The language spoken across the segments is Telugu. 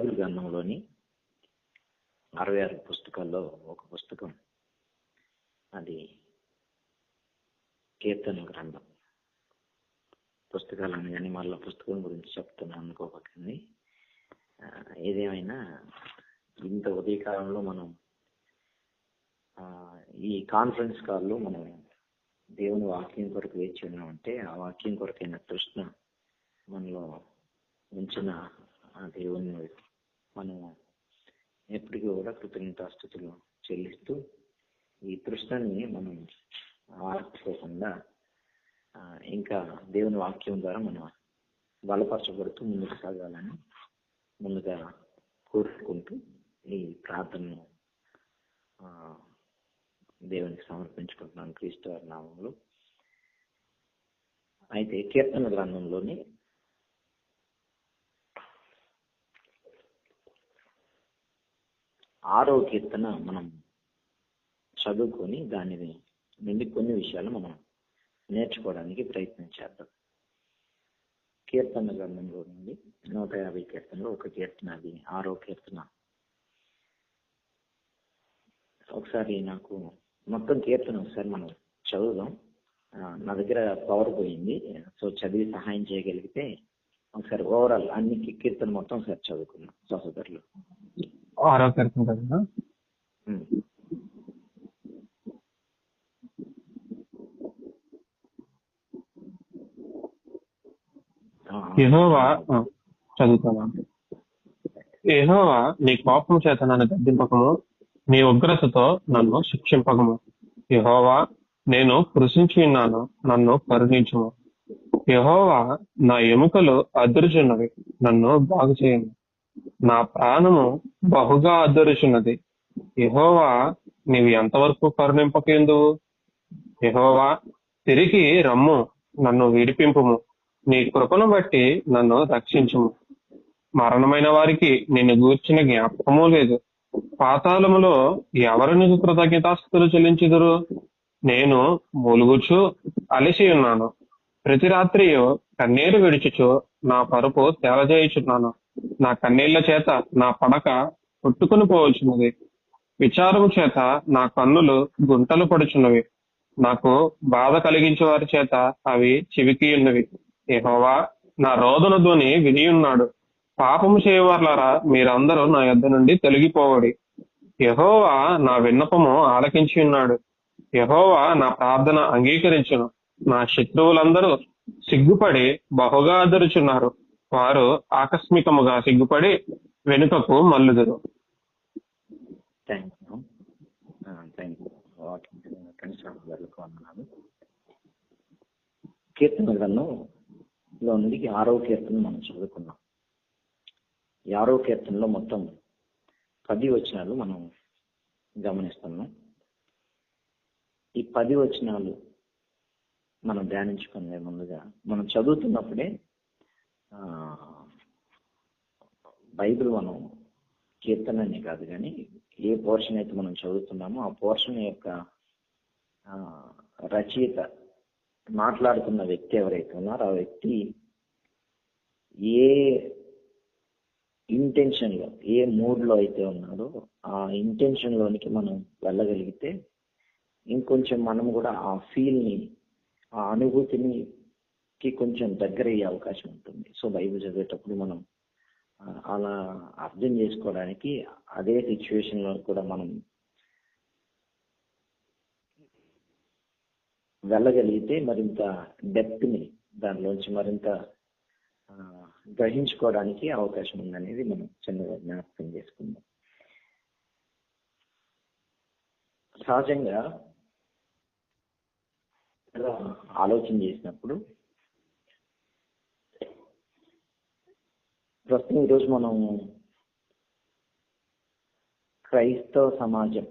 బైబిల్ గ్రంథంలోని 66 పుస్తకాల్లో ఒక పుస్తకం, అది కీర్తన గ్రంథం. పుస్తకాలను కానీ మళ్ళీ పుస్తకం గురించి చెప్తున్నాను అనుకోకండి. ఏదేమైనా ఇంత ఉదయకాలంలో మనం ఈ కాన్ఫరెన్స్ కాల్లో మనం దేవుని వాక్యం కొరకు వేచి ఉన్నామంటే ఆ వాక్యం కొరకైన తృష్ణ మనలో ఉంచిన ఆ దేవుని మనం ఎప్పటికీ కూడా కృతజ్ఞతాస్తుతులు చెల్లిస్తూ ఈ తృష్ణని మనం ఆర్చుకోకుండా ఇంకా దేవుని వాక్యం ద్వారా మనం బలపరచబడుతూ ముందుకు సాగాలని ముందుగా కోరుకుంటూ ఈ ప్రార్థనను దేవునికి సమర్పించుకుంటున్నాను క్రీస్తు వారి నామంలో. అయితే కీర్తన గ్రంథంలోని 6వ కీర్తన మనం చదువుకొని దాని నుండి కొన్ని విషయాలు మనం నేర్చుకోవడానికి ప్రయత్నం చేద్దాం. కీర్తన గ్రంథంలో నుండి 150 కీర్తనలో ఒక కీర్తన, అది 6వ కీర్తన. ఒకసారి నాకు మొత్తం కీర్తన ఒకసారి మనం చదువుదాం. నా దగ్గర పవర్ పోయింది, సో చదివి సహాయం చేయగలిగితే ఒకసారి ఓవరాల్ అన్ని కీర్తన మొత్తం ఒకసారి చదువుకుందాం సహోదరులు. 6వ కీర్తన కదా? యెహోవా చదువుతావా? యెహోవా, నీ కోపం చేత నన్ను గద్దింపకము, నీ ఉగ్రతతో నన్ను శిక్షింపకము. యెహోవా, నేను కృషించి ఉన్నాను, నన్ను కరుణించుము. యెహోవా, నా ఎముకలు అదురుచున్నవి, నన్ను బాగు చేయము. నా ప్రాణము బహుగా అదురుచున్నది. యెహోవా, నీవు ఎంతవరకు కరుణింపకేందువు? యెహోవా, తిరిగి రమ్ము, నన్ను విడిపింపుము. నీ కృపను బట్టి నన్ను రక్షించుము. మరణమైన వారికి నిన్ను గూర్చిన జ్ఞాపకము లేదు. పాతాళములో ఎవరు నీకు కృతజ్ఞతాస్తుతులు చెల్లించుదురు? నేను మూలుగుచు అలసి ఉన్నాను. ప్రతి రాత్రియు కన్నీరు విడిచుచు నా పరుపు తేలజేయుచున్నాను. నా కన్నీళ్ల చేత నా పడక కొట్టుకుని పోవచ్చున్నది. విచారము చేత నా కన్నులు గుంటలు పడుచున్నవి. నాకు బాధ కలిగించే వారి చేత అవి చివికి ఉన్నవి. యెహోవా, నా రోదన ధ్వని విని ఉన్నాడు. పాపము చేయవారులారా, మీరందరూ నా యొద్ద నుండి తొలగిపోవడి. యెహోవా నా విన్నపము ఆలకించి ఉన్నాడు. యెహోవా నా ప్రార్థన అంగీకరించును. నా శత్రువులందరూ సిగ్గుపడి బహుగా అదరుచున్నారు. వారు ఆకస్మికముగా సిగ్గుపడి వెనుకకు మల్లుదురు. కీర్తన గ్రంథంలో నుండి 6వ కీర్తన మనం చదువుకున్నాం. ఈ 6వ కీర్తనలో మొత్తం 10 వచనాలు మనం గమనిస్తున్నాం. ఈ 10 వచనాలు మనం ధ్యానించుకునే ముందుగా మనం చదువుతున్నప్పుడే బైబిల్ మనం కీర్తననే కాదు కానీ ఏ పోర్షన్ అయితే మనం చదువుతున్నామో ఆ పోర్షన్ యొక్క రచయిత, మాట్లాడుతున్న వ్యక్తి ఎవరైతే ఉన్నారో ఆ వ్యక్తి ఏ ఇంటెన్షన్లో, ఏ మూడ్లో అయితే ఉన్నాడో ఆ ఇంటెన్షన్లోనికి మనం వెళ్ళగలిగితే ఇంకొంచెం మనం కూడా ఆ ఫీల్ని, ఆ అనుభూతికి కొంచెం దగ్గర అయ్యే అవకాశం ఉంటుంది. సో బైబిల్ చదివేటప్పుడు మనం అలా అర్థం చేసుకోవడానికి అదే సిచ్యువేషన్లో కూడా మనం వెళ్ళగలిగితే మరింత డెప్త్ని దానిలోంచి మరింత గ్రహించుకోవడానికి అవకాశం ఉందనేది మనం చిన్నగా జ్ఞాపకం చేసుకుందాం. సహజంగా ఆలోచన చేసినప్పుడు ప్రస్తుతం ఈరోజు మనం క్రైస్తవ సమాజం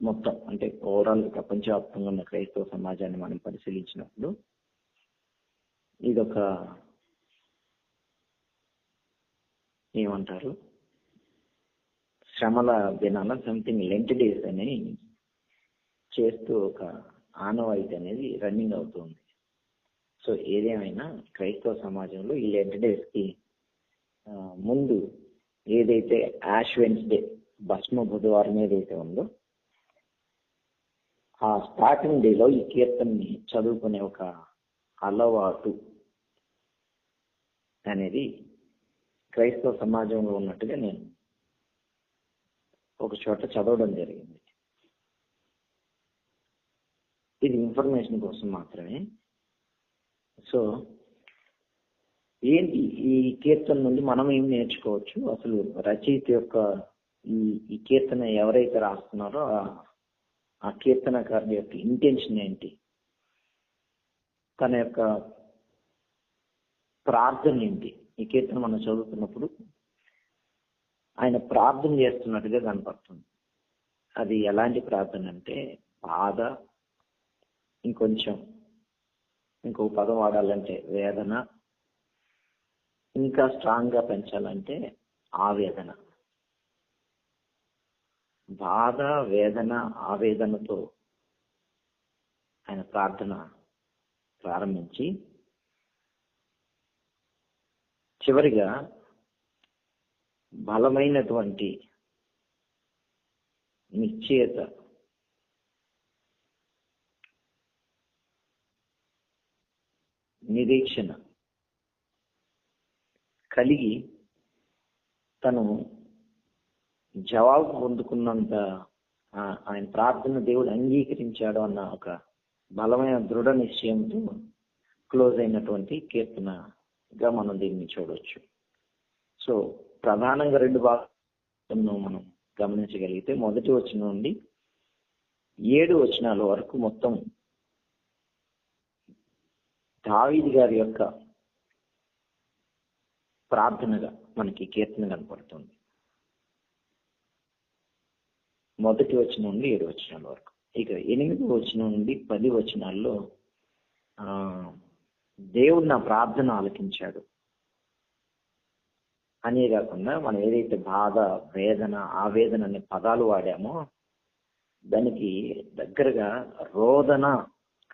మొత్తం, అంటే ఓవరాల్ ప్రపంచవ్యాప్తంగా ఉన్న క్రైస్తవ సమాజాన్ని మనం పరిశీలించినప్పుడు ఇదొక ఏమంటారు, శ్రమల దినాల సంథింగ్ లెంట్ డేస్ అని చేస్తూ ఒక ఆనవాయితీ అనేది రన్నింగ్ అవుతుంది. సో ఏదేమైనా క్రైస్తవ సమాజంలో ఈ లెంట్ డేస్కి ముందు ఏదైతే యాష్ వెన్స్డే భస్మ బుధవారం ఏదైతే ఉందో ఆ స్టార్టింగ్ డేలో ఈ కీర్తనని చదువుకునే ఒక అలవాటు అనేది క్రైస్తవ సమాజంలో ఉన్నట్టుగా నేను ఒక చోట చదవడం జరిగింది. ఇది ఇన్ఫర్మేషన్ కోసం మాత్రమే. సో ఏంటి ఈ కీర్తన నుండి మనం ఏం నేర్చుకోవచ్చు, అసలు రచయిత యొక్క ఈ కీర్తన ఎవరైతే రాస్తున్నారో ఆ కీర్తనకారుడి యొక్క ఇంటెన్షన్ ఏంటి, తన యొక్క ప్రార్థన ఏంటి. ఈ కీర్తన మనం చదువుతున్నప్పుడు ఆయన ప్రార్థన చేస్తున్నట్టుగా కనపడుతుంది. అది ఎలాంటి ప్రార్థన అంటే బాధ, ఇంకో పదం వాడాలంటే వేదన, ఇంకా స్ట్రాంగ్ గా పెంచాలంటే ఆవేదన. బాధ, వేదన, ఆవేదనతో ఆయన ప్రార్థన ప్రారంభించి చివరిగా బలమైనటువంటి నిశ్చయత, నిరీక్షణ కలిగి తను జవాబు పొందుకున్నంత ఆయన ప్రార్థన దేవుడు అంగీకరించాడు అన్న ఒక బలమైన దృఢ నిశ్చయంతో క్లోజ్ అయినటువంటి కీర్తనగా మనం దీన్ని చూడవచ్చు. సో ప్రధానంగా 2 భాగాలను మనం గమనించగలిగితే మొదటి వచనం నుండి 7 వచనాల వరకు మొత్తం దావీదు గారి యొక్క ప్రార్థనగా మనకి కీర్తన కనపడుతుంది. మొదటి వచనం నుండి 7 వచనాల వరకు. ఇక 8వ వచనం నుండి 10 వచనాల్లో దేవుడు నా ప్రార్థన ఆలకించాడు అనే కాకుండా మనం ఏదైతే బాధ, వేదన, ఆవేదన అనే పదాలు వాడామో దానికి దగ్గరగా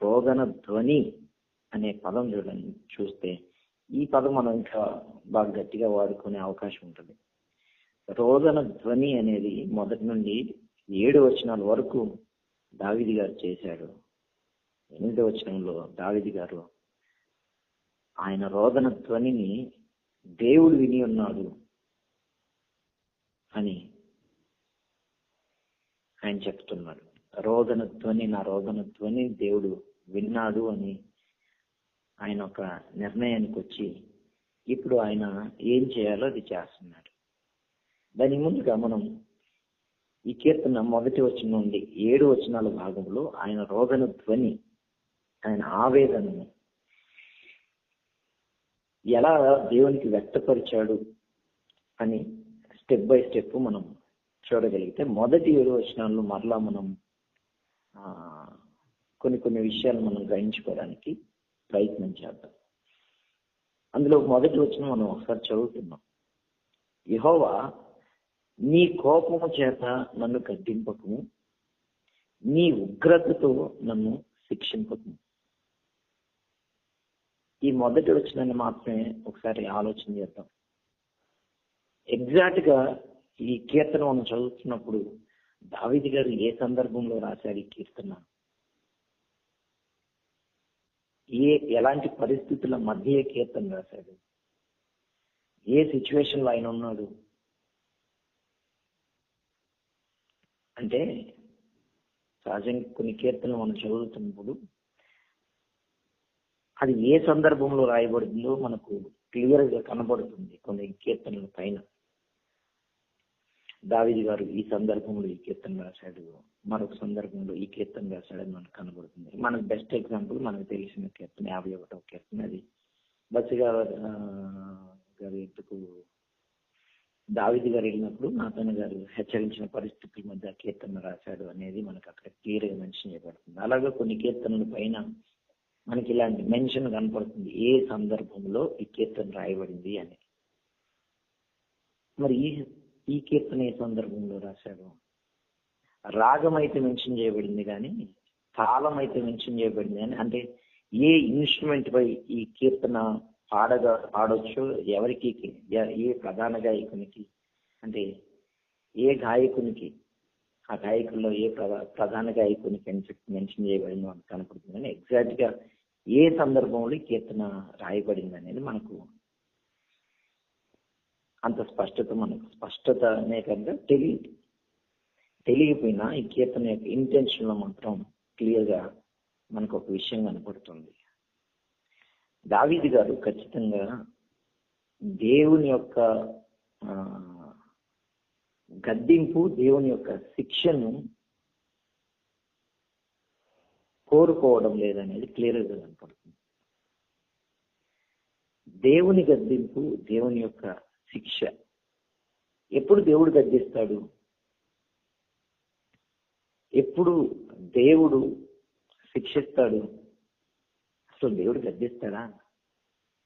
రోదన ధ్వని అనే పదం చూస్తే ఈ పదం మనం ఇంకా బాగా గట్టిగా వాడుకునే అవకాశం ఉంటుంది. రోదన ధ్వని అనేది మొదటి నుండి 7 వచనాల వరకు దావీదు గారు చేశాడు. 8వ వచనంలో దావీదు గారు ఆయన రోదన ధ్వనిని దేవుడు విని ఉన్నాడు అని ఆయన చెప్తున్నాడు. నా రోదన ధ్వని దేవుడు విన్నాడు అని ఆయన ఒక నిర్ణయానికి వచ్చి ఇప్పుడు ఆయన ఏం చేయాలో అది చేస్తున్నాడు. దాని ముందుగా మనం ఈ కీర్తన మొదటి వచనం నుండి 7 వచనాల భాగంలో ఆయన రోదన ధ్వని, ఆయన ఆవేదనను ఎలా దేవునికి వ్యక్తపరిచాడు అని స్టెప్ బై స్టెప్ మనం చూడగలిగితే మొదటి 7 వచనాల్లో మరలా మనం కొన్ని విషయాలు మనం గ్రహించుకోవడానికి ప్రయత్నం చేద్దాం. అందులో మొదటి వచనం మనం ఒకసారి చదువుతున్నాం. యెహోవా నీ కోపము చేత నన్ను గద్దింపకుము, నీ ఉగ్రతతో నన్ను శిక్షింపకుము. ఈ మొదటి వచనాన్ని మాత్రమే ఒకసారి ఆలోచన చేద్దాం. ఎగ్జాక్ట్ గా ఈ కీర్తన మనం చదువుతున్నప్పుడు దావీదు గారు ఏ సందర్భంలో రాశారు ఈ కీర్తన, ఎలాంటి పరిస్థితుల మధ్య కీర్తన రాశాడు, ఏ సిచ్యువేషన్ లో ఆయన ఉన్నాడు అంటే సహజంగా కొన్ని కీర్తనలు మనం చదువుతున్నప్పుడు అది ఏ సందర్భంలో రాయబడిందో మనకు క్లియర్ గా కనబడుతుంది. కొన్ని కీర్తనల పైన దావీదు గారు ఈ సందర్భంలో ఈ కీర్తన రాశాడు, మరొక సందర్భంలో ఈ కీర్తన రాశాడని మనకు కనబడుతుంది. మనకు బెస్ట్ ఎగ్జాంపుల్ మనకు తెలిసిన కీర్తన 51వ కీర్తన. అది బస్సుగా గారు ఎందుకు దావీదు గారు వెళ్ళినప్పుడు నాతన్ గారు హెచ్చరించిన పరిస్థితుల మధ్య కీర్తన రాశాడు అనేది మనకు అక్కడ క్లియర్ గా మెన్షన్ చేయబడుతుంది. అలాగే కొన్ని కీర్తనల పైన మనకి ఇలాంటి మెన్షన్ కనపడుతుంది, ఏ సందర్భంలో ఈ కీర్తన రాయబడింది అని. మరి ఈ కీర్తన ఏ సందర్భంలో రాశాడు? రాగం అయితే మెన్షన్ చేయబడింది కానీ తాళం అయితే మెన్షన్ చేయబడింది కానీ, అంటే ఏ ఇన్స్ట్రుమెంట్ పై ఈ కీర్తన పాడొచ్చు, ఎవరికి ఏ ప్రధాన గాయకునికి అంటే ఏ గాయకునికి, ఆ గాయకుల్లో ఏ ప్రధాన గాయకునికి అని చెప్పి మెన్షన్ చేయబడిందో మనకు కనపడుతుంది. కానీ ఎగ్జాక్ట్ గా ఏ సందర్భంలో ఈ కీర్తన రాయబడింది అనేది మనకు అంత స్పష్టతనే కనుక తెలియకపోయినా ఈ కీర్తన యొక్క ఇంటెన్షన్ లో మాత్రం క్లియర్ గా మనకు ఒక విషయం కనపడుతుంది. దావీదు గారు ఖచ్చితంగా దేవుని యొక్క గద్దింపు, దేవుని యొక్క శిక్షను కోరుకోవడం లేదనేది క్లియర్గా కనపడుతుంది. దేవుని గద్దింపు, దేవుని యొక్క శిక్ష ఎప్పుడు దేవుడు గద్దిస్తాడు? ఎప్పుడు దేవుడు శిక్షిస్తాడు? అసలు దేవుడు గద్దిస్తాడా?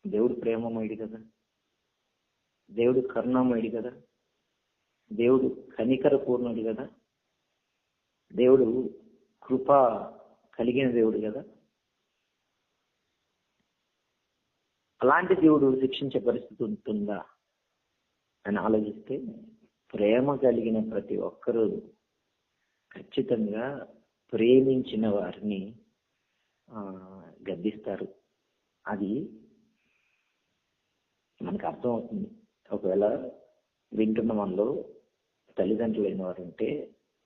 దేవుడు ప్రేమమయుడు కదా, దేవుడు కరుణామయుడు కదా, దేవుడు కనికర పూర్ణుడు కదా, దేవుడు కృప కలిగిన దేవుడు కదా. అలాంటి దేవుడు శిక్షించే పరిస్థితి ఉంటుందా అని ఆలోచిస్తే, ప్రేమ కలిగిన ప్రతి ఒక్కరూ ఖచ్చితంగా ప్రేమించిన వారిని గద్దిస్తారు. అది మనకు అర్థమవుతుంది. ఒకవేళ వింటున్న మనలో తల్లిదండ్రులు అయిన వారు ఉంటే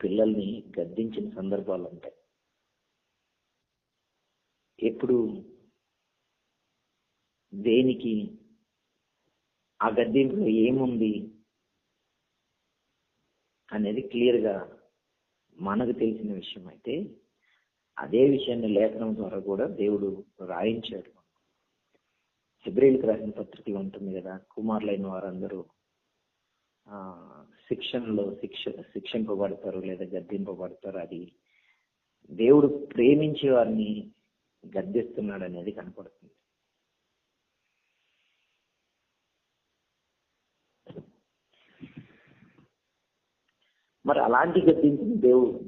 పిల్లల్ని గద్దించిన సందర్భాలు ఉంటాయి. ఎప్పుడు, దేనికి, ఆ గద్దింపులో ఏముంది అనేది క్లియర్గా మనకు తెలిసిన విషయం అయితే, అదే విషయాన్ని లేఖనం ద్వారా కూడా దేవుడు రాయించాడు. హెబ్రీయులకు రాసిన పత్రికలో ఉంటుంది కదా, కుమారులైన వారందరూ శిక్షింపబడతారు లేదా గద్దింపబడతారు. అది దేవుడు ప్రేమించే వారిని గద్దిస్తున్నాడు అనేది కనపడుతుంది. మరి అలాంటి గద్దింపుని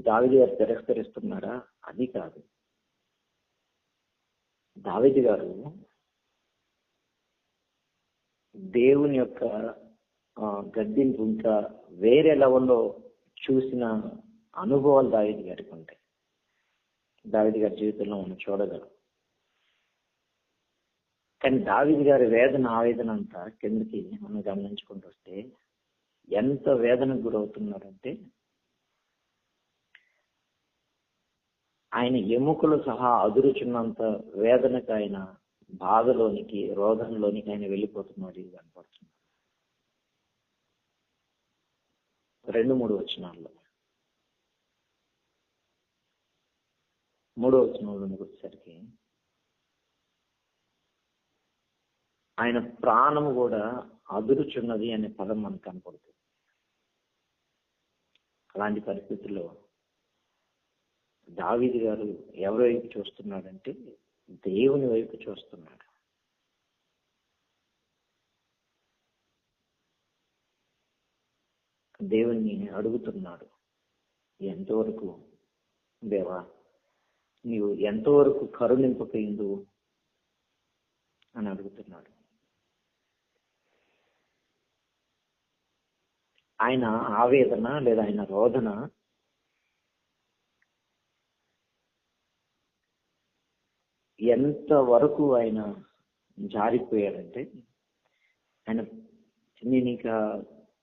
దావీదు గారు తిరస్కరిస్తున్నారా? అది కాదు. దావీదు గారు దేవుని యొక్క గద్దింపు ఇంకా వేరే లెవెల్లో చూసిన అనుభవాలు దావీదు గారికి ఉంటాయి. దావీదు గారి జీవితంలో మనం చూడగలం. కానీ దావీదు గారి ఆవేదన అంతా కిందకి మనం గమనించుకుంటూ వస్తే ఎంత వేదనకు గురవుతున్నారంటే, ఆయన ఎముకలు సహా అదురుచున్నంత వేదనకు, ఆయన బాధలోనికి, రోధంలోనికి ఆయన వెళ్ళిపోతున్నాడు. ఇది కనపడుతుంది 2-3 వచనాల్లో. 3వ వచనంలోకి వచ్చేసరికి ఆయన ప్రాణము కూడా అదురుచున్నది అనే పదం మనకు కనపడుతుంది. అలాంటి పరిస్థితుల్లో దావీదు గారు ఎవరి వైపు చూస్తున్నాడంటే, దేవుని వైపు చూస్తున్నాడు. దేవుణ్ణి అడుగుతున్నాడు, ఎంతవరకు దేవా నీవు ఎంతవరకు కరుణింపకయిందు అని అడుగుతున్నాడు. ఆయన ఆవేదన లేదా ఆయన రోదన ఎంత వరకు ఆయన జారిపోయాడంటే, నేను ఇంకా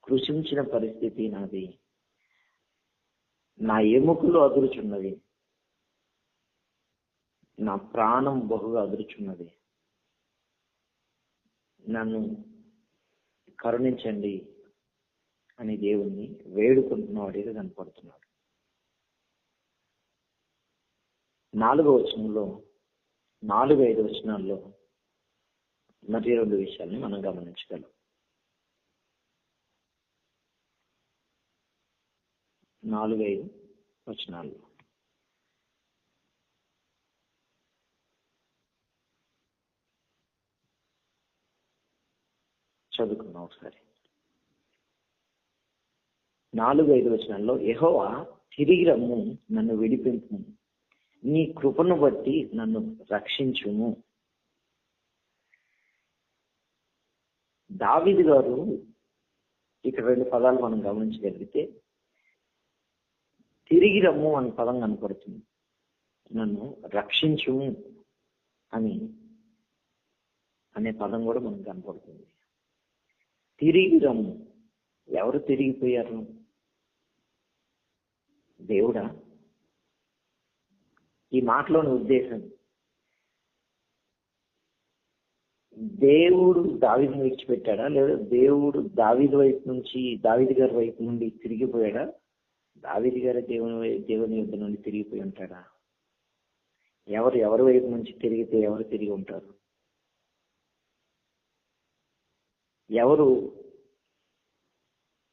కృషించిన పరిస్థితి నాది, నా ఎముకలు అదురుచున్నది, నా ప్రాణం బహుగా అదురుచున్నది, నన్ను కరుణించండి అని దేవుణ్ణి వేడుకుంటున్నవాడిగా కనపడుతున్నాడు. 4వ వచనంలో, 4-5 వచనాల్లో మరి 2 విషయాల్ని మనం గమనించగలం. 4-5 వచనాల్లో చదువుకున్నాం ఒకసారి. 4-5 వచనాల్లో, యెహోవా తిరిగి రమ్ము, నన్ను విడిపింపు, నీ కృపను బట్టి నన్ను రక్షించుము. దావీదు గారు ఇక ఇక్కడ 2 పదాలు మనం గమనించగలిగితే తిరిగి రమ్ము అనే పదం కనపడుతుంది. నన్ను రక్షించు అని అనే పదం కూడా మనకు కనపడుతుంది. తిరిగి రమ్ము. ఎవరు తిరిగిపోయారు? దేవుడా? ఈ మాటలోని ఉద్దేశం, దేవుడు దావీదుని విడిచిపెట్టాడా, లేదా దేవుడు దావీదు వైపు నుంచి, దావీదు గారి వైపు నుండి తిరిగిపోయాడా? దావీదు గారి దేవుని యుద్ధ నుండి తిరిగిపోయి ఉంటాడా? ఎవరి వైపు నుంచి తిరిగితే ఎవరు తిరిగి ఉంటారు?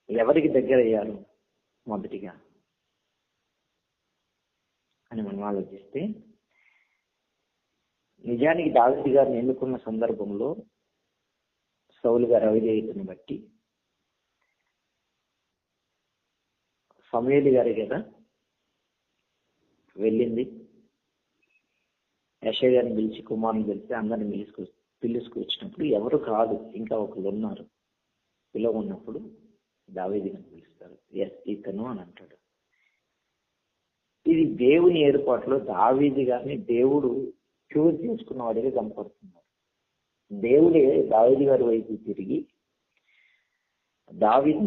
ఎవరికి దగ్గర అయ్యారు మొదటిగా అని మనం ఆలోచిస్తే, నిజానికి దావీదు గారిని ఎన్నుకున్న సందర్భంలో సౌలు గారి అవిధేయతను బట్టి సమూయేలు గారి కదా వెళ్ళింది. యెషయా గారిని పిలిచి, కుమారుని పిలిచి అందరిని పిలుచుకొచ్చినప్పుడు ఎవరు కాదు, ఇంకా ఒకళ్ళు ఉన్నారు. పిలవన్నప్పుడు దావీదు గారిని పిలుస్తారు. ఎస్, ఇతను అని అంటాడు. ఇది దేవుని ఏర్పాటులో దావీదు గారిని దేవుడు చూజ్ చేసుకున్న వాడిగా కనపడుతున్నారు. దేవుడే దావీదు గారి వైపు తిరిగి దావీదు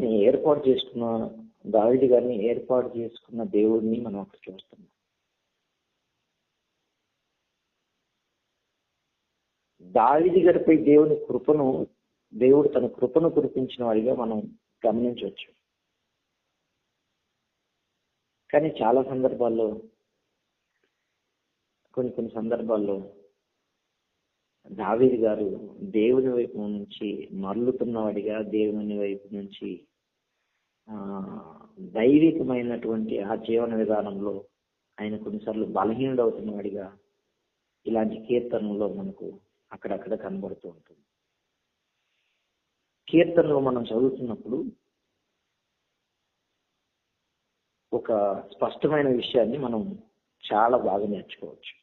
గారిని ఏర్పాటు చేసుకున్న దేవుడిని మనం అక్కడ చూస్తున్నాం. దావీదు గారిపై దేవుడు తన కృపను కురిపించిన వాడిగా మనం గమనించవచ్చు. కానీ చాలా సందర్భాల్లో, కొన్ని సందర్భాల్లో దావీదు గారు దేవుని వైపు నుంచి మరలుతున్నవాడిగా, దేవుని వైపు నుంచి దైవికమైనటువంటి ఆ జీవన విధానంలో ఆయన కొన్నిసార్లు బలహీనుడవుతున్నవాడిగా ఇలాంటి కీర్తనలో మనకు అక్కడక్కడ కనబడుతూ ఉంటుంది. కీర్తనలో మనం చదువుతున్నప్పుడు ఒక స్పష్టమైన విషయాన్ని మనం చాలా బాగా నేర్చుకోవచ్చు.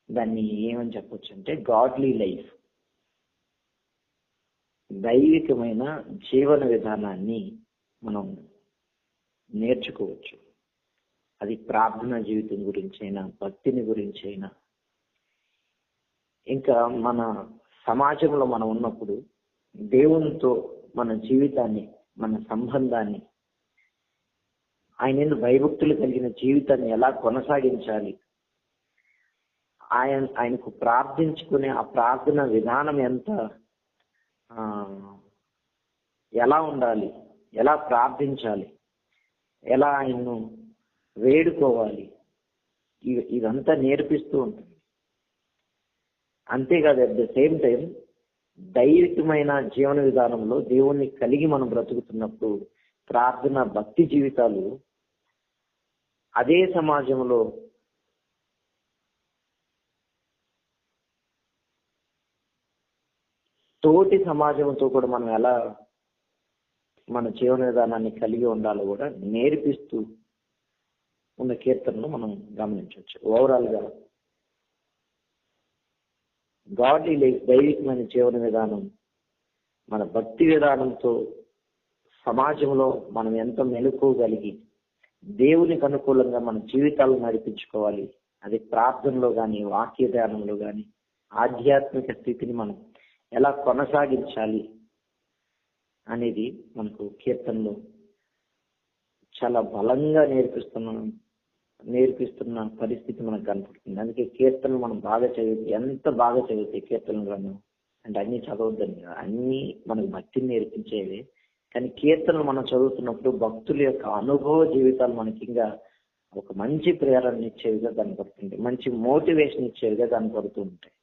దాన్ని ఏమని చెప్పొచ్చు అంటే, గాడ్లీ లైఫ్, దైవికమైన జీవన విధానాన్ని మనం నేర్చుకోవచ్చు. అది ప్రార్థనా జీవితం గురించైనా, భక్తిని గురించైనా, ఇంకా మన సమాజంలో మనం ఉన్నప్పుడు దేవునితో మన జీవితాన్ని, మన సంబంధాన్ని, ఆయన భయభక్తులు కలిగిన జీవితాన్ని ఎలా కొనసాగించాలి, ఆయనకు ప్రార్థించుకునే ఆ ప్రార్థన విధానం ఎలా ఉండాలి, ఎలా ప్రార్థించాలి, ఎలా ఆయన్ను వేడుకోవాలి, ఇదంతా నేర్పిస్తూ ఉంటుంది. అంతేకాదు, అట్ ద సేమ్ టైం దైవికమైన జీవన విధానంలో దేవుణ్ణి కలిగి మనం బ్రతుకుతున్నప్పుడు ప్రార్థన, భక్తి జీవితాలు అదే సమాజంలో తోటి సమాజంతో కూడా మనం ఎలా మన జీవన విధానాన్ని కలిగి ఉండాలో కూడా నేర్పిస్తూ ఉన్న కీర్తనను మనం గమనించవచ్చు. ఓవరాల్ గా గాడ్లీ లైఫ్, దైవికమైన జీవన విధానం, మన భక్తి విధానంతో సమాజంలో మనం ఎంత మెలుకోగలిగి దేవునికి అనుకూలంగా మన జీవితాలను నడిపించుకోవాలి, అది ప్రార్థనలో కానీ, వాక్య ధ్యానంలో కానీ, ఆధ్యాత్మిక స్థితిని మనం ఎలా కొనసాగించాలి అనేది మనకు కీర్తనలో చాలా బలంగా నేర్పిస్తున్న పరిస్థితి మనకు కనపడుతుంది. అందుకే కీర్తనలు మనం బాగా చదివితే, ఎంత బాగా చదివితే కీర్తనలను, అంటే అన్ని చదవద్దని, అన్ని మనకు భక్తిని నేర్పించేవి. కానీ కీర్తనలు మనం చదువుతున్నప్పుడు భక్తుల యొక్క అనుభవ జీవితాలు మనకి ఇంకా ఒక మంచి ప్రేరణ ఇచ్చేవిగా కనపడుతుంది, మంచి మోటివేషన్ ఇచ్చేవిగా కనపడుతూ ఉంటాయి.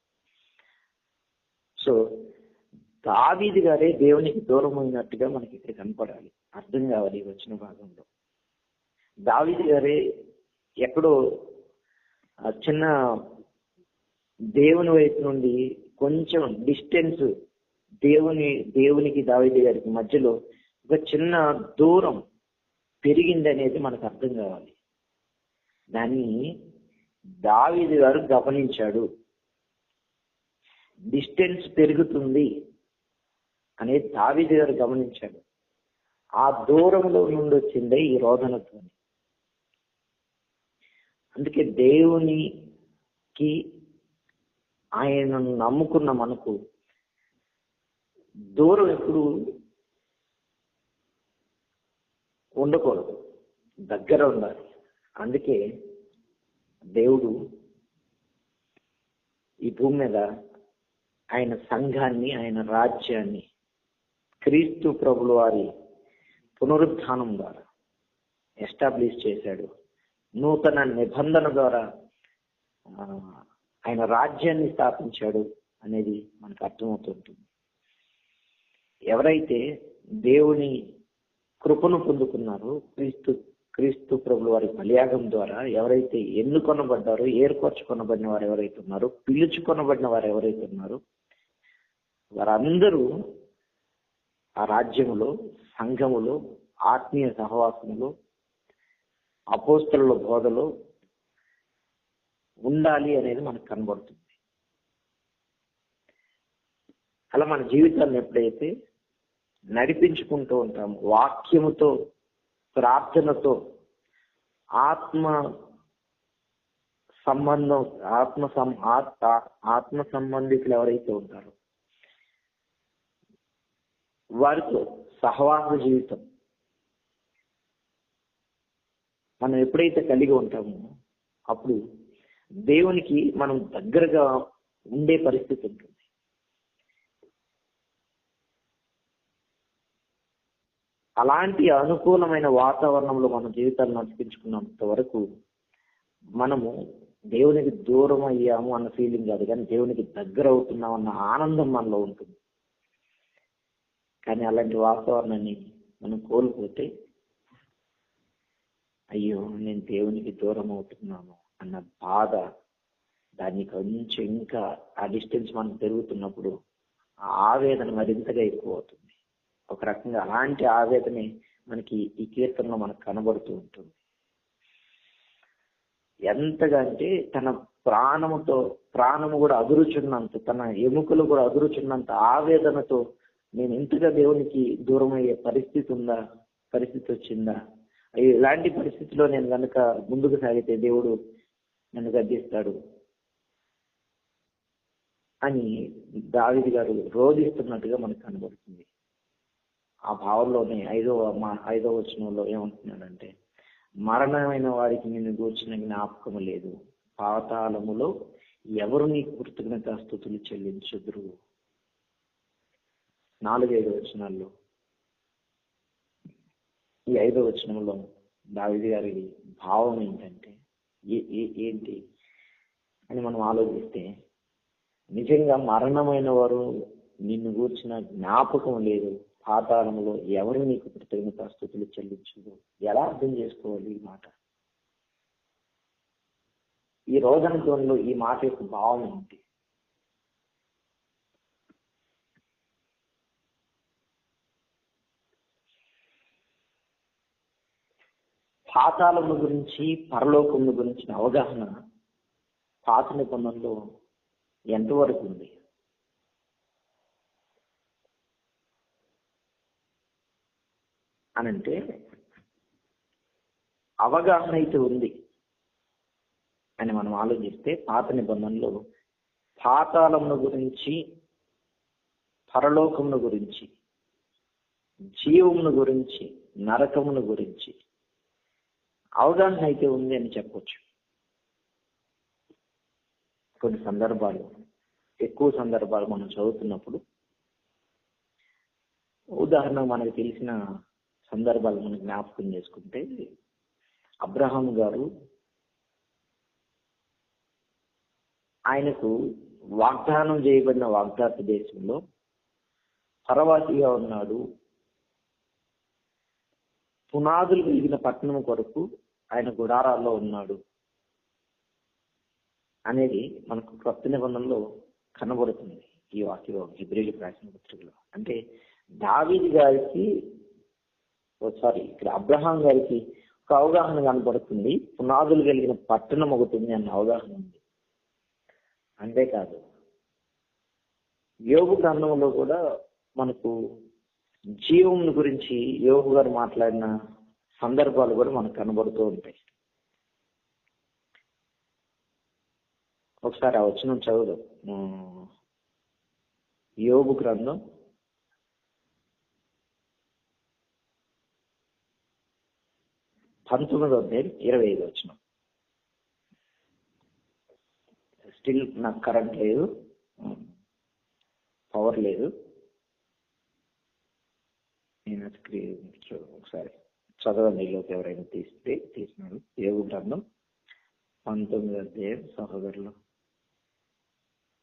సో దావీదు గారే దేవునికి దూరం అయినట్టుగా మనకి ఇక్కడ కనపడాలి, అర్థం కావాలి. వచ్చిన భాగంలో దావీదు గారే ఎక్కడో చిన్న దేవుని వైపు నుండి కొంచెం డిస్టెన్స్, దేవునికి దావీదు గారికి మధ్యలో ఒక చిన్న దూరం పెరిగింది అనేది మనకు అర్థం కావాలి. దాన్ని దావీదు గారు గమనించాడు. డిస్టెన్స్ పెరుగుతుంది, అనేది దావీదు గారు గమనించాడు. ఆ దూరంలో నుండి వచ్చిందే ఈ రోదనధ్వని. అందుకే దేవునికి ఆయనను నమ్ముకున్న మనకు దూరం ఎప్పుడు ఉండకూడదు, దగ్గర ఉండాలి. అందుకే దేవుడు ఈ భూమి మీద ఆయన సంఘాన్ని, ఆయన రాజ్యాన్ని క్రీస్తు ప్రభుల వారి పునరుత్థానం ద్వారా ఎస్టాబ్లిష్ చేశాడు. నూతన నిబంధన ద్వారా ఆయన రాజ్యాన్ని స్థాపించాడు అనేది మనకు అర్థమవుతుంటుంది. ఎవరైతే దేవుని కృపను పొందుకున్నారో, క్రీస్తు ప్రభుల వారి బలియాగం ద్వారా ఎవరైతే ఎన్నుకొనబడ్డారో, ఏర్పరచుకొనబడిన వారు ఎవరైతే ఉన్నారో, పిలుచుకొనబడిన వారు ఎవరైతే ఉన్నారో, వారందరూ ఆ రాజ్యములో, సంఘములో, ఆత్మీయ సహవాసంలో, అపోస్తలుల బోధలో ఉండాలి అనేది మనకు కనబడుతుంది. అలా మన జీవితాన్ని ఎప్పుడైతే నడిపించుకుంటూ ఉంటాము, వాక్యముతో, ప్రార్థనతో, ఆత్మ సంబంధికులు ఎవరైతే ఉంటారో వారితో సహవాస జీవితం మనం ఎప్పుడైతే కలిగి ఉంటామో అప్పుడు దేవునికి మనం దగ్గరగా ఉండే పరిస్థితి ఉంటుంది. అలాంటి అనుకూలమైన వాతావరణంలో మన జీవితాన్ని నడిపించుకున్నంత వరకు మనము దేవునికి దూరం అయ్యాము అన్న ఫీలింగ్ కాదు, కానీ దేవునికి దగ్గర అవుతున్నాం అన్న ఆనందం మనలో ఉంటుంది. కానీ అలాంటి వాతావరణాన్ని మనం కోల్పోతే అయ్యో నేను దేవునికి దూరం అవుతున్నాను అన్న బాధ, దాన్ని కొంచెం ఇంకా ఆ డిస్టెన్స్ మనం పెరుగుతున్నప్పుడు ఆ ఆవేదన మరింతగా ఎక్కువ అవుతుంది. ఒక రకంగా అలాంటి ఆవేదనే మనకి ఈ కీర్తనలో మనకు కనబడుతూ ఉంటుంది. ఎంతగా అంటే తన ప్రాణము కూడా అదురుచున్నంత, తన ఎముకలు కూడా అదురుచున్నంత ఆవేదనతో నేను ఇంతగా దేవునికి దూరం అయ్యే పరిస్థితి వచ్చిందా, ఇలాంటి పరిస్థితిలో నేను కనుక ముందుకు సాగితే దేవుడు నన్ను గద్దిస్తాడు అని దావీదు గారు రోధిస్తున్నట్టుగా మనకు కనబడుతుంది. ఆ భావంలోనే ఐదవ వచనంలో ఏమంటున్నాడంటే, మరణమైన వారికి నిన్ను గూర్చిన జ్ఞాపకము లేదు, పాతాళములో ఎవరు నీకు కృతజ్ఞతాస్తుతులు చెల్లించుదురు. 4-5 వచనాల్లో ఈ 5వ వచనంలో దావీదు గారి భావం ఏంటంటే ఏంటి అని మనం ఆలోచిస్తే, నిజంగా మరణమైన వారు నిన్ను గూర్చిన జ్ఞాపకం లేదు, పాతాళంలో ఎవరు నీకు కృతజ్ఞతాస్తుతులు చెల్లించుదు. ఎలా అర్థం చేసుకోవాలి ఈ మాట? ఈ రోదనధ్వనిలో ఈ మాట యొక్క భావం ఏంటి? పాతాళము గురించి, పరలోకము గురించిన అవగాహన పాత నిబంధనలో ఎంతవరకు ఉంది? అనంటే అవగాహన అయితే ఉంది అని మనం ఆలోచిస్తే, పాత నిబంధనలో పాతాళమును గురించి, పరలోకమును గురించి, జీవమును గురించి, నరకమును గురించి అవగాహన అయితే ఉంది అని చెప్పొచ్చు. కొన్ని సందర్భాలు, ఎక్కువ సందర్భాలు మనం చదువుతున్నప్పుడు, ఉదాహరణకు మనకు తెలిసిన సందర్భాలు మనం జ్ఞాపకం చేసుకుంటే, అబ్రహాం గారు ఆయనకు వాగ్దానం చేయబడిన వాగ్దాత దేశంలో పరవాసిగా ఉన్నాడు, పునాదులు కలిగిన పట్టణం కొరకు ఆయన గుడారాల్లో ఉన్నాడు అనేది మనకు కొత్త నిబంధనలో కనబడుతుంది. ఈ వాక్యం హెబ్రీయులకు రాసిన పత్రికలో అంటే దావీదు గారికి ఇక్కడ అబ్రహాం గారికి ఒక అవగాహన కనబడుతుంది, పునాదులు కలిగిన పట్టణం ఒకటి ఉంది అన్న అవగాహన ఉంది. అంతేకాదు, యోబు గ్రంథంలో కూడా మనకు జీవం గురించి యోగు గారు మాట్లాడిన సందర్భాలు కూడా మనకు కనబడుతూ ఉంటాయి. ఒకసారి ఆ వచనం చదువుదాం. యోగు గ్రంథం 19:25. స్టిల్ నాకు కరెంట్ లేదు, పవర్ లేదు. నేను ఒకసారి చదవండి, ఈలోకి ఎవరైనా తీసినారు. యోగు గ్రంథం 19 సహోదరులు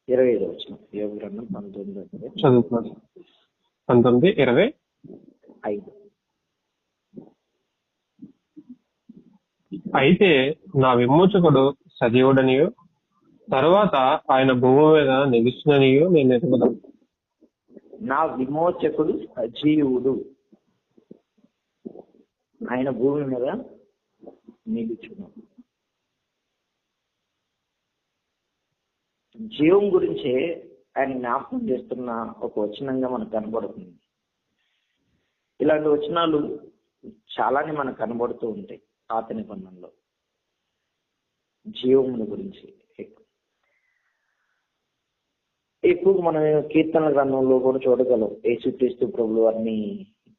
25. యోగు గ్రంథం 19:25. అయితే నా విమోచకుడు సజీవుడనియు తరువాత ఆయన భూమి మీద నిలుచుననియు నేను ఎరుగుదాను. నా విమోచకుడు సజీవుడు, ఆయన భూమి మీద నిలుచును. జీవం గురించే ఆయన జ్ఞాపకం చేస్తున్న ఒక వచనంగా మనకు కనబడుతుంది. ఇలాంటి వచనాలు చాలానే మనకు కనబడుతూ ఉంటాయి పాత నిబంధనలో జీవమును గురించి. ఎక్కువ మనం కీర్తన గ్రంథంలో కూడా చూడగలం. యేసుక్రీస్తు ప్రభువు వారిని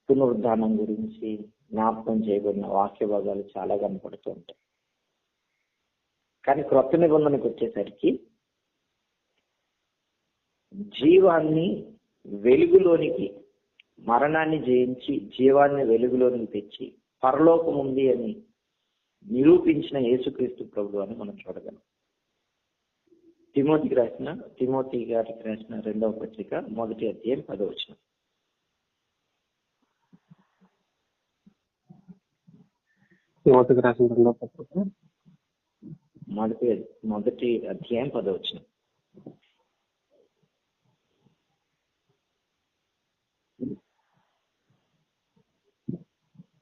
పునరుద్ధానం గురించి జ్ఞాపకం చేయబడిన వాక్య భాగాలు చాలా కనపడుతూ ఉంటాయి. కానీ క్రొత్త నిబంధనకు వచ్చేసరికి జీవాన్ని వెలుగులోనికి, మరణాన్ని జయించి జీవాన్ని వెలుగులోనికి తెచ్చి పరలోకం ఉంది అని నిరూపించిన యేసుక్రీస్తు ప్రభువు అని మనం చూడగలం. తిమోతి గారికి రాసిన 2వ పత్రిక 1వ అధ్యాయం 10వ వచనం. తిమోతికి రాసిన 2వ పత్రిక 1వ అధ్యాయం 10వ వచనం.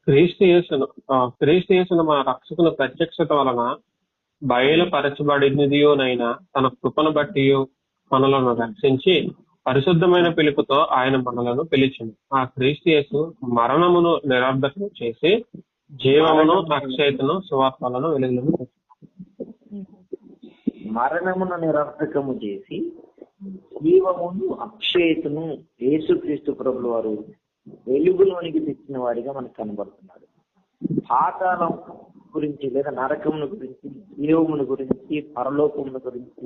క్రీస్తు యేసును మన రక్షకుల ప్రత్యక్షత వలన బయలుపరచబడినదియోనైనా తన కృపను బట్టి మనలను రక్షించి పరిశుద్ధమైన పిలుపుతో ఆయన మనలను పిలిచింది. ఆ క్రీస్తు యేసు మరణమును నిరర్ధకం చేసి జీవమును అక్షయతను సువార్తలను వెలుగులను మరణమును నిరర్ధకము చేసి జీవమును అక్షయతను యేసుక్రీస్తు ప్రభువు వారు వెలుగులోనికి తెచ్చిన వాడిగా మనకు కనబడుతున్నాడు. పాతాళం గురించి లేదా నరకమును గురించి, జీవమును గురించి, పరలోకమును గురించి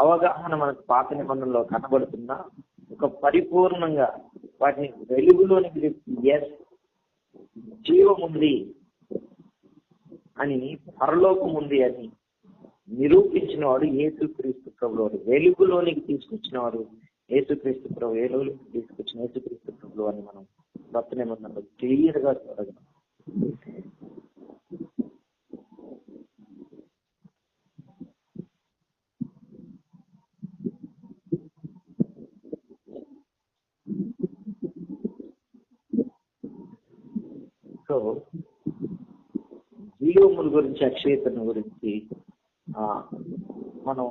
అవగాహన మనకు పాత నిబంధనలో కనబడుతున్న ఒక పరిపూర్ణంగా వాటిని వెలుగులోనికి తెచ్చి ఎస్ జీవం ఉంది అని, పరలోకం ఉంది అని నిరూపించిన వాడు యేసుక్రీస్తు ప్రభువు వారు. వెలుగులోనికి తీసుకొచ్చిన వాడు యేసుక్రీస్తు ప్రభు. వెలుగులోకి తీసుకొచ్చిన యేసుక్రీస్తు ప్రభువు అని మనం కొత్త నిబంధనలో క్లియర్ గా చూడగలం. సో జీవముల గురించి, అక్షయతను గురించి మనం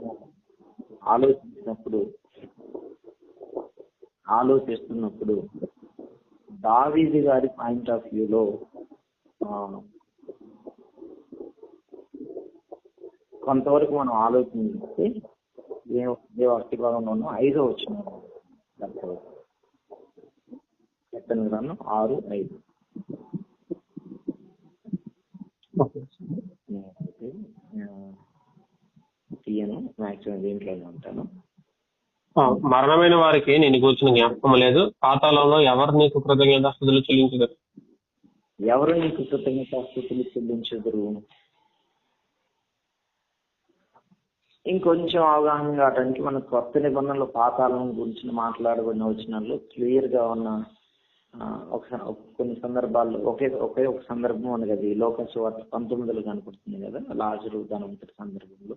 ఆలోచిస్తున్నప్పుడు దావీదు గారి పాయింట్ ఆఫ్ వ్యూలో కొంతవరకు మనం ఆలోచిస్తే వాక్య భాగంలో 5వ వచనం కీర్తన గ్రంథం 6:5. తీయను, మాక్సిమం దీంట్లోనే ఉంటాను. మరణమైన వారికి నేను కూర్చున్న జ్ఞాపకం లేదు, పాతాళంలో ఎవరు నీకు కృతజ్ఞతాస్తుతులు చెల్లించదు. ఎవరు నీకు కృతజ్ఞతాస్తుతులు చెల్లించదురు? ఇంకొంచెం అవగాహన కావడానికి మన కొత్త నిబంధనలు పాతాళం గురించి మాట్లాడబడిన వచనాల్లో క్లియర్ గా ఉన్న కొన్ని సందర్భాల్లో ఒకే ఒక సందర్భం ఉంది కదా, ఈ లోక సువార్త 19లో కనపడుతుంది కదా, లాజరు ధనవంతుడి సందర్భంలో.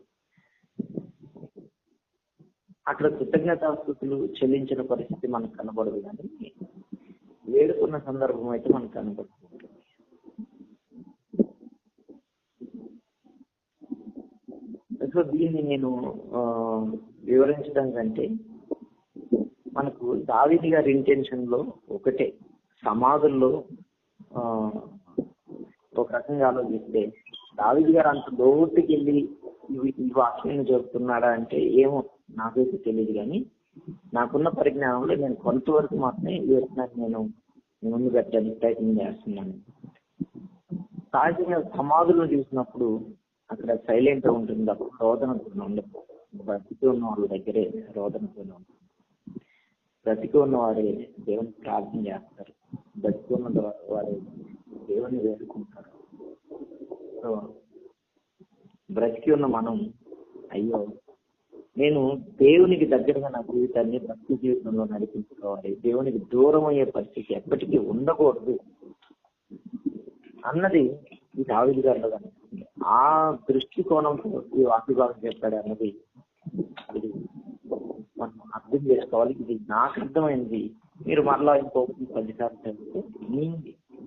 అక్కడ కృతజ్ఞతాస్తుతులు చెల్లించిన పరిస్థితి మనకు కనబడదు, కానీ వేడుకున్న సందర్భం అయితే మనకు కనబడుతుంది. సో దీన్ని నేను వివరించడం కంటే మనకు దావీదు గారి ఇంటెన్షన్ లో ఒకటే. సమాధుల్లో ఒక రకంగా ఆలోచిస్తే దావీదు గారు అంత లోతుకి వెళ్ళి ఈ వాక్యాన్ని చెబుతున్నాడా అంటే ఏమో నాకైతే తెలియదు, కానీ నాకున్న పరిజ్ఞానంలో నేను కొంతవరకు మాత్రమే ఈ వచనాన్ని నేను ముందు పెట్టడానికి ప్రయత్నం చేస్తున్నాను. సహజంగా సమాధులను చూసినప్పుడు అక్కడ సైలెంట్ గా ఉంటుంది, అప్పుడు రోదనతో ఉండదు. బ్రతికి ఉన్న వాళ్ళ దగ్గరే రోదనతో ఉంటుంది. బ్రతికి ఉన్నవాడే దేవుని ప్రార్థన చేస్తారు, బ్రతికి ఉన్న వాడే దేవుని వేడుకుంటారు. సో బ్రతికి ఉన్న మనం అయ్యో నేను దేవునికి దగ్గరగా నా జీవితాన్ని భక్తి జీవితంలో నడిపించుకోవాలి, దేవునికి దూరం అయ్యే పరిస్థితి ఎప్పటికీ ఉండకూడదు అన్నది ఈ దావీదు గారిలో కనిపిస్తుంది. ఆ దృష్టికోణంతో ఈ వాక్యభాగం చెప్పాడు అన్నది ఇది మనం అర్థం చేసుకోవాలి. ఇది నాకు అర్థమైంది, మీరు మరలా ఇంకొకటి 10 సార్లు చదివితే మీ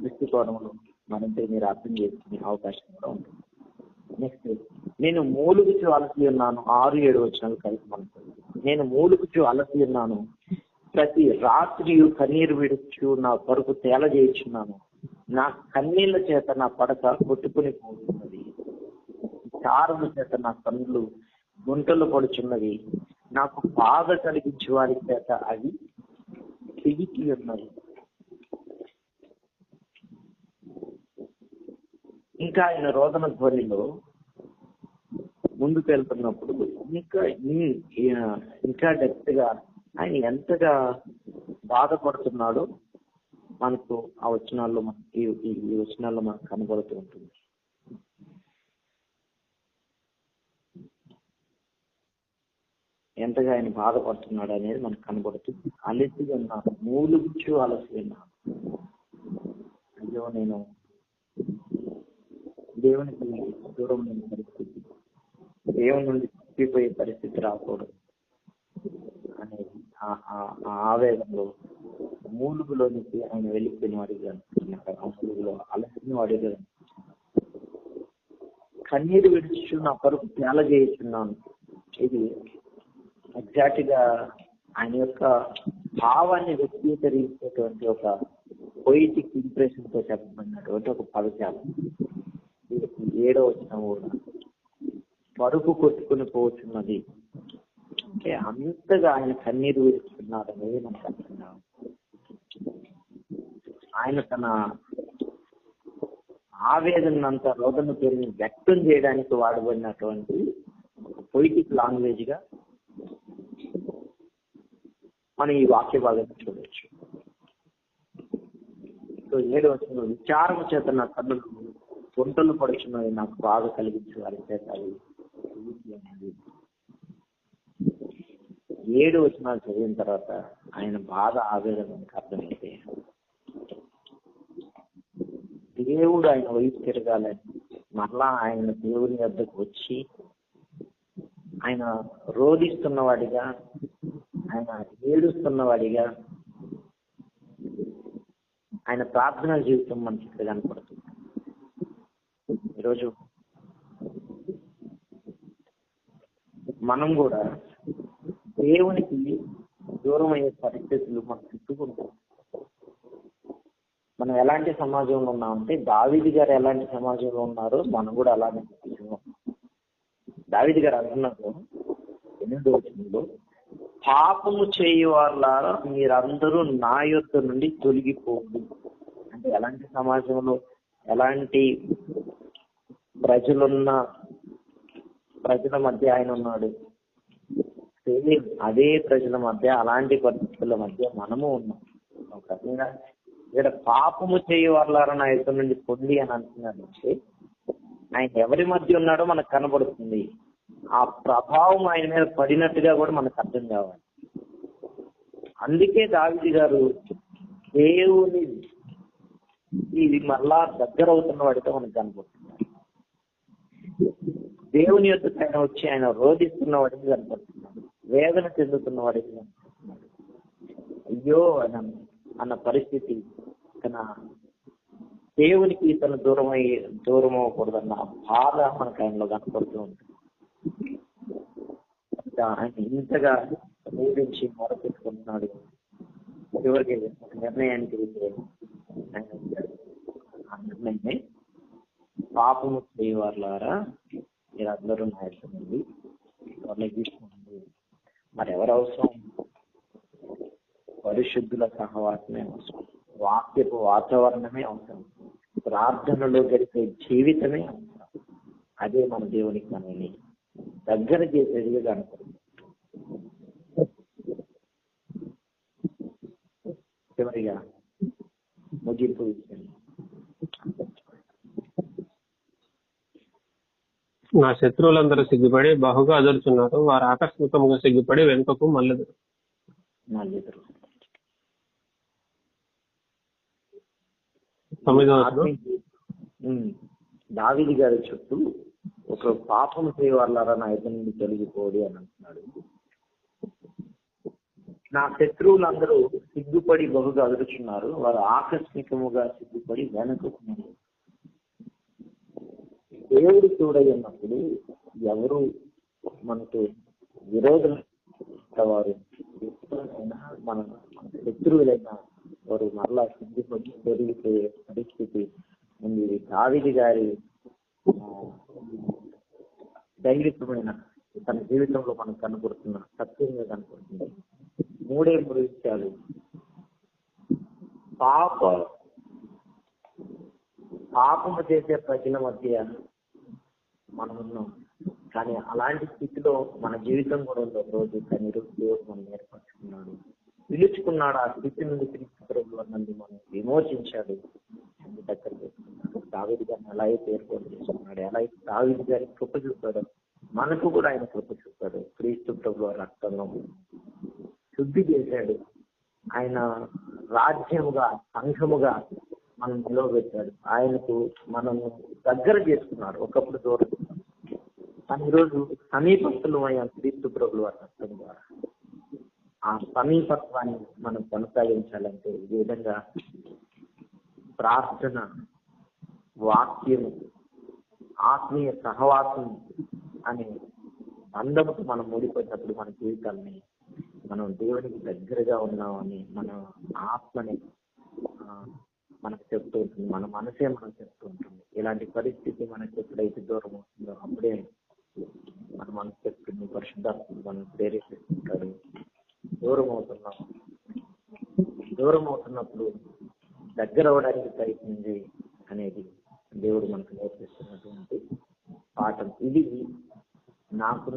దృష్టికోణంలో మరింత మీరు అర్థం చేసుకునే అవకాశం కూడా ఉంటుంది. నెక్స్ట్, నేను మూలుగుచు అలసి ఉన్నాను. 6-7 వచనాలు కలిసి మనకు. నేను మూలుగుచు అలసి ఉన్నాను, ప్రతి రాత్రి కన్నీరు విడుచు నా పరుపు తేల చేయించున్నాను. నా కన్నీళ్ల చేత నా పడక కొట్టుకుని పోతున్నది, చారము చేత నా కన్నులు గుంటలు పడుచున్నవి, నాకు బాధ కలిగించే వారి చేత అవి తిరిగి ఉన్నవి. ఇంకా ఆయన రోదన ధ్వనిలో ముందుకు వెళ్తున్నప్పుడు ఇంకా డెప్త్ గా ఆయన ఎంతగా బాధపడుతున్నాడో మనకు ఆ వచనాల్లో ఈ వచనాల్లో మనకు కనబడుతూ ఉంటుంది. ఎంతగా ఆయన బాధపడుతున్నాడు అనేది మనకు కనబడుతుంది. అలసి ఉన్నాను, మూలుగుచు అలసి ఉన్నాను. అయ్యో నేను దేవునికి దూరం లేని పరిస్థితి, దేవుని నుండి తప్పిపోయే పరిస్థితి రాకూడదు అనేది ఆ ఆవేదనలో మూలుగులోనికి ఆయన వెళ్ళిపోయిన వాడిగా అనుకుంటున్నాడు. ఆ మూలుగులో అలసిన వాడిగా కన్నీరు విడుచు నా పరుపు తేల చేస్తున్నాను. ఇది ఎగ్జాక్ట్ గా ఆయన యొక్క భావాన్ని వ్యక్తీకరించేటువంటి ఒక పొయిటిక్ ఇంప్రెషన్ తో చెప్పబడినటువంటి ఒక పదజాలం. 7వ వచనం కూడా పరుపు కొట్టుకుని పోతున్నది అంటే అంతగా ఆయన కన్నీరు విడుచుకున్నాడు అనేది మనకు అర్థం. ఆయన తన ఆవేదనంతా రోదన పేరుని వ్యక్తం చేయడానికి వాడబడినటువంటి ఒక పొయిటిక్ లాంగ్వేజ్ గా మనం ఈ వాక్య భాగాన్ని చూడవచ్చు. సో 7వ వచనంలో విచారము చేత నా కన్నులు గుంటలు పడుచున్నవి, నాకు బాధ కలిగించే వారి చేత అనేది 7 వచనాలు చదివిన తర్వాత ఆయన బాధ ఆవేదన మనకు అర్థమైతే దేవుడు ఆయన వైపు తిరగాలని మరలా ఆయన దేవుని వద్దకు వచ్చి ఆయన రోధిస్తున్నవాడిగా, ఆయన ఏడుస్తున్నవాడిగా ఆయన ప్రార్థనా జీవితం మనకి ఇక్కడ కనపడుతుంది. ఈరోజు మనం కూడా దేవునికి దూరం అయ్యే పరిస్థితులు మనం చుట్టుకుంటాం. మనం ఎలాంటి సమాజంలో ఉన్నామంటే దావీదు గారు ఎలాంటి సమాజంలో ఉన్నారో మనం కూడా అలానే ఉన్నాం. దావీదు గారు అంటున్నారు 8వ వచనంలో, పాపము చేయవాళ్ళారా మీరందరూ నా యొద్ద నుండి తొలగిపోండి. అంటే ఎలాంటి సమాజంలో ఎలాంటి ప్రజల మధ్య ఆయన ఉన్నాడు, అదే ప్రజల మధ్య అలాంటి పరిస్థితుల మధ్య మనము ఉన్నాం. ఒక రకంగా ఇక్కడ పాపము చేయవాళ్ళారా నా యొద్ద నుండి పొంది అని అంటున్నాడు. ఆయన ఎవరి మధ్య ఉన్నాడో మనకు కనబడుతుంది. ఆ ప్రభావం ఆయన మీద పడినట్టుగా కూడా మనకు అర్థం కావాలి. అందుకే దావీదు గారు దేవుని ఇది మరలా దగ్గర అవుతున్న వాడితో మనకు కనబడుతుంది. దేవుని యొద్దకు ఆయన వచ్చి ఆయన రోధిస్తున్న వాడికి కనపడుతున్నాడు, వేదన చెందుతున్న వాడికి కనపడుతున్నాడు. అయ్యో అన్న పరిస్థితి, తన దేవునికి తన దూరం అవ్వకూడదన్న బాధ మనకు ఆయనలో కనపడుతూ ఉంటుంది. ఆయన ఇంతగా వేధించి మొరపెట్టుకుంటున్నాడు. చివరికి ఒక నిర్ణయానికి వెళ్తే ఆయన వచ్చాడు. ఆ నిర్ణయమే పాపము చేయవారులారా మీరందరూ నా యొక్క నుండి తొలగిపోండి. మరి ఎవరు అవసరం? పరిశుద్ధుల సహవాసమే అవసరం, వాక్యపు వాతావరణమే అవసరం, ప్రార్థనలో గడిపే జీవితమే అవసరం. అదే మన దేవునికి మనల్ని దగ్గర చేసేదిగా కనపడుతుంది. చివరిగా ముగింపు విషయం, నా శత్రువులందరూ సిగ్గుపడి బహుగా అదురుచున్నారు, వారు ఆకస్మికంగా సిగ్గుపడి వెనుకకు మళ్ళెదరు. నలుగురు 9వ వచనం. దావీదు గారి చుట్టూ ఒక పాపం చేయవాళ్ళారా నా ఎదురు నుండి తొలగిపోడి అని అంటున్నాడు. నా శత్రువులందరూ సిగ్గుపడి బహుగా అదురుచున్నారు, వారు ఆకస్మికముగా సిగ్గుపడి వెనుకకున్నారు. దేవుడు తోడై ఉన్నప్పుడు ఎవరు మనకు విరోధులు వారు మన శత్రువులైనా వారు మరలా సిగ్గుపడి పెరిగిపోయే పరిస్థితి ఉంది. దావీదు గారి ధైర్యమైన తన జీవితంలో మనకు కనపడుతున్న సత్యంగా కనపడుతుంది. 3 విషయాలు. పాపము చేసే ప్రజల మధ్య మనం ఉన్నాం, కానీ అలాంటి స్థితిలో మన జీవితం కూడా ఉంది. ఒక రోజు కానీ దేవుడు మనం ఏర్పరచుకున్నాడు, పిలుచుకున్నాడు. ఆ స్థితి నుండి క్రీస్తు ప్రభువు నుండి మనం విమోచించాడు, దగ్గర చేసుకున్నాడు. దావీదు గారిని ఎలా అయితే ఏర్పాటు చేసుకున్నాడు, ఎలా అయితే దావీదు గారికి కృప చూపాడు, మనకు కూడా ఆయన కృప చూపాడు. క్రీస్తు ప్రభువు రక్తంలో శుద్ధి చేశాడు. ఆయన రాజ్యముగా సంఘముగా మనం నిలవబెట్టాడు. ఆయనకు మనం దగ్గర చేసుకున్నాడు. ఒకప్పుడు దూరం, కానీ ఈరోజు సమీపస్తులు అయ్యాం క్రీస్తు ప్రభువు రక్తం ద్వారా. ఆ సమీపత్వాన్ని మనం కొనసాగించాలంటే ఈ విధంగా ప్రార్థన, వాక్యము, ఆత్మీయ సహవాసం అనే బంధముకు మనం ముడిపోయినప్పుడు మన జీవితాన్ని మనం దేవునికి దగ్గరగా ఉన్నామని మన ఆత్మని మనకు చెప్తూ ఉంటుంది, మన మనసే మనకు చెప్తూ ఉంటుంది. ఇలాంటి పరిస్థితి మనకు ఎప్పుడైతే దూరం అవుతుందో అప్పుడే మన మనసు చెప్తుంది, పరిశుద్ధాత్మ మనం ప్రేరేపిస్తుంటాడు. దూరం అవుతున్నప్పుడు దగ్గర అవడానికి ప్రయత్నించి అనేది దేవుడు మనకు నేర్పిస్తున్నటువంటి పాఠం. ఇది నాకు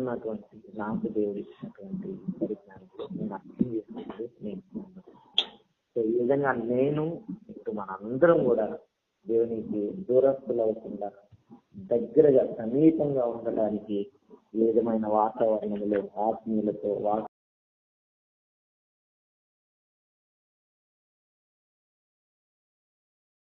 దేవుడు ఇచ్చినటువంటి పరిజ్ఞానంలో నేను అర్థం చేసుకున్నది నేను. సో ఈ విధంగా నేను ఇప్పుడు మనందరం కూడా దేవునికి దూరస్తులు అవ్వకుండా దగ్గరగా సమీపంగా ఉండడానికి ఏ విధమైన వాతావరణంలో ఆత్మీయులతో